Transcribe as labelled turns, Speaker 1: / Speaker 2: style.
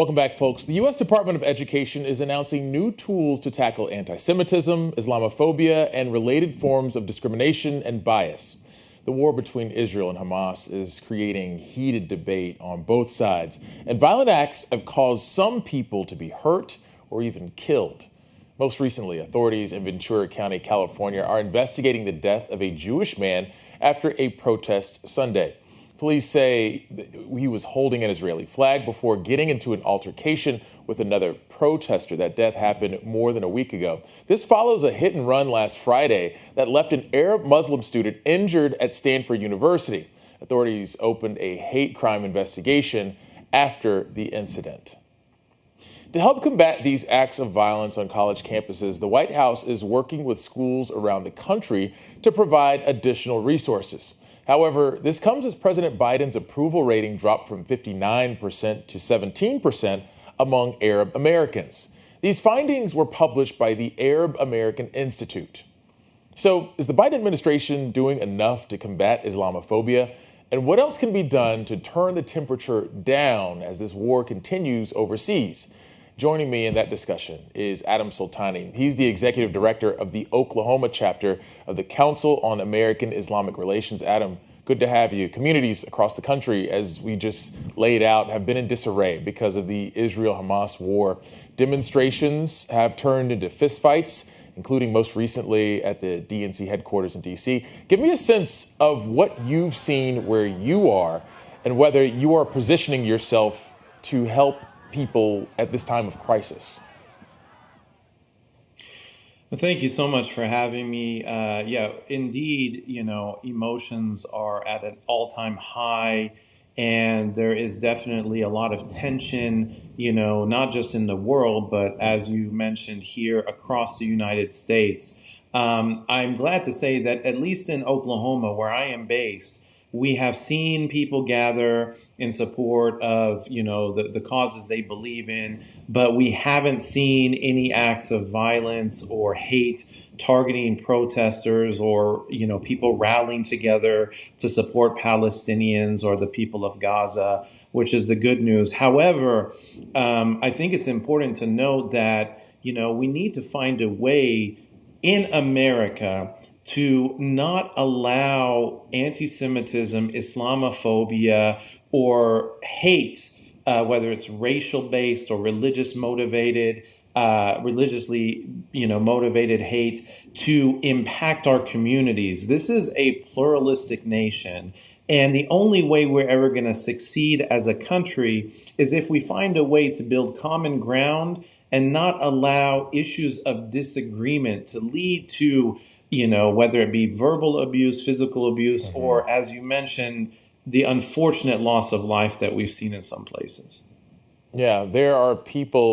Speaker 1: Welcome back, folks. The U.S. Department of Education is announcing new tools to tackle anti-Semitism, Islamophobia, and related forms of discrimination and bias. The war between Israel and Hamas is creating heated debate on both sides, and violent acts have caused some people to be hurt or even killed. Most recently, authorities in Ventura County, California, are investigating the death of a Jewish man after a protest Sunday. Police say he was holding an Israeli flag before getting into an altercation with another protester. That death happened more than a week ago. This follows a hit and run last Friday that left an Arab Muslim student injured at Stanford University. Authorities opened a hate crime investigation after the incident. To help combat these acts of violence on college campuses, the White House is working with schools around the country to provide additional resources. However, this comes as President Biden's approval rating dropped from 59% to 17% among Arab Americans. These findings were published by the Arab American Institute. So, is the Biden administration doing enough to combat Islamophobia? And what else can be done to turn the temperature down as this war continues overseas? Joining me in that discussion is Adam Soltani. He's the executive director of the Oklahoma chapter of the Council on American Islamic Relations. Adam, good to have you. Communities across the country, as we just laid out, have been in disarray because of the Israel-Hamas war. Demonstrations have turned into fistfights, including most recently at the DNC headquarters in D.C. Give me a sense of what you've seen where you are and whether you are positioning yourself to help people at this time of crisis.
Speaker 2: Well, thank you so much for having me. Indeed, emotions are at an all-time high, and there is definitely a lot of tension, not just in the world, but as you mentioned here across the United States. I'm glad to say that at least in Oklahoma, where I am based, we have seen people gather in support of, the causes they believe in, but we haven't seen any acts of violence or hate targeting protesters or, people rallying together to support Palestinians or the people of Gaza, which is the good news. However, I think it's important to note that, we need to find a way in America to not allow anti-Semitism, Islamophobia, or hate, whether it's racial-based or religiously motivated hate, to impact our communities. This is a pluralistic nation, and the only way we're ever going to succeed as a country is if we find a way to build common ground and not allow issues of disagreement to lead to whether it be verbal abuse, physical abuse, or, as you mentioned, the unfortunate loss of life that we've seen in some places.
Speaker 1: Yeah, there are people